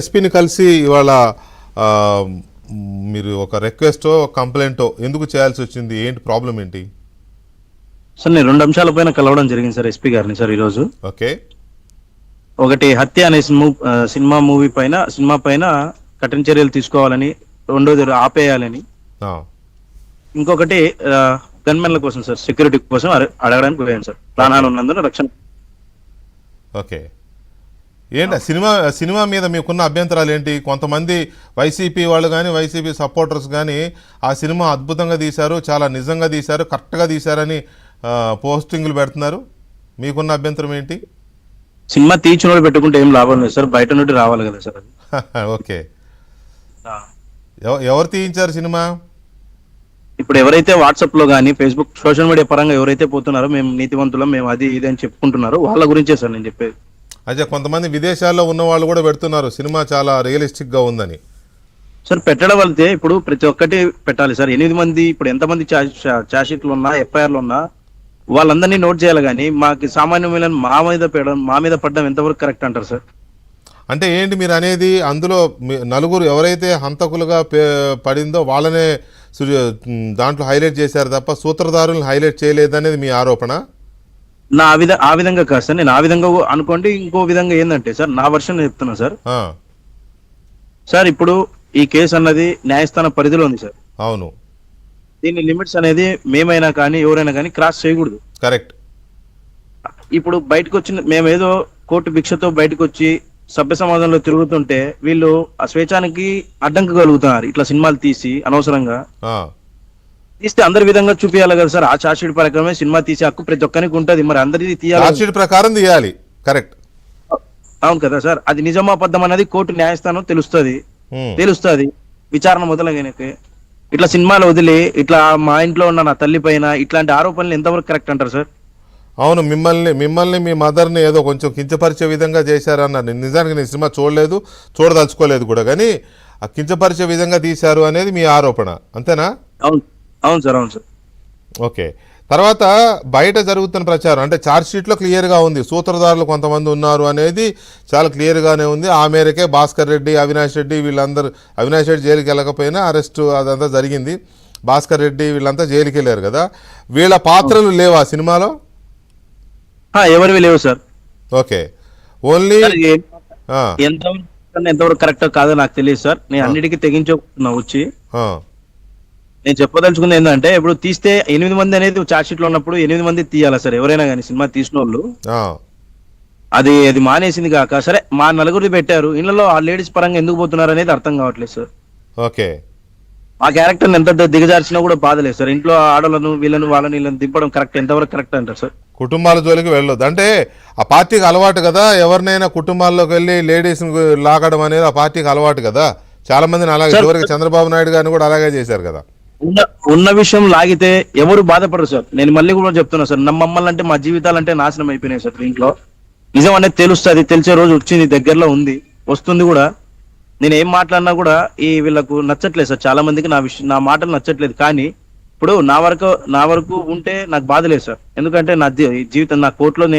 ఎస్పీని కలిసి ఇవాళ ఆ, మీరు ఒక రిక్వెస్టో కంప్లైంటో ఎందుకు చేయాల్సి వచ్చింది? ఏంటి ప్రాబ్లం ఏంటి? సార్ నేను 2 అంశాలపైన కలవడం జరిగింది సార్ ఎస్పీ గారిని సార్ ఈరోజు. ఓకే. ఒకటి హత్య అనే సినిమా పైన కఠిన చర్యలు తీసుకోవాలని, రెండోది ఆపేయాలని, ఆ, ఇంకొకటి గన్మెన్ల కోసం సార్, సెక్యూరిటీ కోసం అడగడానికి పోయాను సార్. ప్రాణాలు ఉన్నందున రక్షణ. ఓకే. ఏంటి సినిమా మీద మీకున్న అభ్యంతరాలు ఏంటి? కొంతమంది వైసీపీ వాళ్ళు కానీ వైసీపీ సపోర్టర్స్ కానీ ఆ సినిమా అద్భుతంగా తీశారు, చాలా నిజంగా తీశారు, కరెక్ట్గా తీశారని పోస్టింగ్లు పెడుతున్నారు. మీకున్న అభ్యంతరం ఏంటి? సినిమా తీర్చినోడు పెట్టుకుంటే ఏం లాభం లేదు సార్, బయట నుండి రావాలి కదా సార్ అది. ఓకే. ఎవరు తీయించారు సినిమా? ఇప్పుడు ఎవరైతే వాట్సాప్ లో కానీ ఫేస్బుక్ సోషల్ మీడియా పరంగా ఎవరైతే పోతున్నారో మేము నీతివంతులం, మేము అది ఇది అని చెప్పుకుంటున్నారో వాళ్ళ గురించే సార్ నేను చెప్పేది. అయితే కొంతమంది విదేశాల్లో ఉన్న వాళ్ళు కూడా పెడుతున్నారు సినిమా చాలా రియలిస్టిక్గా ఉందని. సార్ పెట్టడం వెళ్తే ఇప్పుడు ప్రతి ఒక్కటి పెట్టాలి సార్. 8 మంది, ఇప్పుడు ఎంతమంది ఛార్జ్షీట్లు ఉన్నా, ఎఫ్ఐఆర్లు ఉన్నా వాళ్ళందరినీ నోట్ చేయాలి. కానీ మాకు సామాన్యమైన మా మీద పడడం ఎంతవరకు కరెక్ట్ అంటారు సార్? అంటే ఏంటి మీరు అనేది? అందులో నలుగురు ఎవరైతే హంతకులుగా పడిందో వాళ్ళనే దాంట్లో హైలైట్ చేశారు తప్ప సూత్రధారులను హైలైట్ చేయలేదనేది మీ ఆరోపణ? ఆ విధంగా కాదు సార్, నేను ఆ విధంగా అనుకోండి. ఇంకో విధంగా ఏంటంటే సార్, నా వర్షన్ చెప్తున్నా సార్. సార్ ఇప్పుడు ఈ కేసు అన్నది న్యాయస్థాన పరిధిలో ఉంది సార్. అవును. దీని లిమిట్స్ అనేది మేమైనా కానీ ఎవరైనా కానీ క్రాస్ చేయకూడదు. కరెక్ట్. ఇప్పుడు బయటకు వచ్చిన మేమేదో కోర్టు భిక్షతో బయటకు వచ్చి సభ్య సమాజంలో తిరుగుతుంటే వీళ్ళు ఆ స్వేచ్ఛానికి అడ్డంకి కలుగుతున్నారు. ఇట్లా సినిమాలు తీసి అనవసరంగా తీస్తే అందరి విధంగా చూపించాలి కదా సార్. ఆ చార్జ్షీట్ ప్రకారమే సినిమా తీసే హక్కు ప్రతి ఒక్కరికి ఉంటది, మరి అందరిది తీయాలి, ప్రకారం తీయాలి. కరెక్ట్. అవును కదా సార్. అది నిజమా అబద్ధం అనేది కోర్టు న్యాయస్థానం తెలుస్తుంది. విచారణ మొదలైనకి ఇట్లా సినిమాలు వదిలి ఇట్లా మా ఇంట్లో ఉన్న నా తల్లి పైన ఇట్లాంటి ఆరోపణలు ఎంతవరకు కరెక్ట్ అంటారు సార్? అవును. మిమ్మల్ని మీ మదర్ని ఏదో కొంచెం కించపరిచే విధంగా చేశారన్నారు. నిజానికి నేను సినిమా చూడలేదు, చూడదలుచుకోలేదు కూడా, కానీ ఆ కించపరిచే విధంగా తీశారు అనేది మీ ఆరోపణ, అంతేనా? అవును అవును సార్. అవును సార్. ఓకే. తర్వాత బయట జరుగుతున్న ప్రచారం అంటే ఛార్జ్షీట్లో క్లియర్గా ఉంది, సూత్రధారులు కొంతమంది ఉన్నారు అనేది చాలా క్లియర్గానే ఉంది. ఆ మేరకే భాస్కర్ రెడ్డి, అవినాష్ రెడ్డి వీళ్ళందరూ, అవినాష్ రెడ్డి జైలుకి వెళ్ళకపోయినా అరెస్టు అదంతా జరిగింది. భాస్కర్ రెడ్డి వీళ్ళంతా జైలుకి వెళ్ళారు కదా. వీళ్ళ పాత్రలు లేవా సినిమాలో? ఎవరివి లేవు సార్. ఓకే. ఓన్లీ ఎంతవరకు కరెక్ట్ కాదో నాకు తెలియదు సార్. నేను అన్నిటికీ తెగించుకున్నా వచ్చి. నేను చెప్పదలుచుకుంది ఏంటంటే, ఇప్పుడు తీస్తే 8 మంది అనేది ఛార్జ్షీట్ లో ఉన్నప్పుడు 8 మంది తీయాలా సార్? ఎవరైనా కానీ సినిమా తీసిన వాళ్ళు అది మానేసింది కాక సరే మా నలుగురిది పెట్టారు. ఇళ్లలో ఆ లేడీస్ పరంగా ఎందుకు పోతున్నారు అనేది అర్థం కావట్లేదు సార్. ఓకే. ఆ క్యారెక్టర్ ఎంత దిగజార్చినా కూడా బాధలేదు సార్. ఇంట్లో ఆడలను వాళ్ళని దింపడం కరెక్ట్, ఎంతవరకు కరెక్ట్ అంటారు సార్? కుటుంబాల జోలికి వెళ్ళొద్దు అంటే ఆ పార్టీకి అలవాటు కదా, ఎవరినైనా కుటుంబాల్లోకి వెళ్ళి లేడీస్ లాగడం అనేది ఆ పార్టీకి అలవాటు కదా. చాలా మందిని అలాగే, చివరికి చంద్రబాబు నాయుడు గారిని కూడా అలాగే చేశారు కదా. ఉన్న విషయం లాగితే ఎవరు బాధపడరు సార్. నేను మళ్ళీ కూడా చెప్తున్నా సార్, మమ్మల్ని అంటే మా జీవితాలంటే నాశనం అయిపోయినాయి సార్. దీంట్లో నిజం అనేది తెలుస్తుంది, తెలిసే రోజు వచ్చింది, దగ్గరలో ఉంది, వస్తుంది కూడా. నేను ఏం మాట్లాడినా కూడా వీళ్ళకు నచ్చట్లేదు సార్. చాలా మందికి నా మాటలు నచ్చట్లేదు. కానీ ఇప్పుడు నా వరకు ఉంటే నాకు బాధ లేదు సార్. ఎందుకంటే నా జీవితం, నా కోర్టులో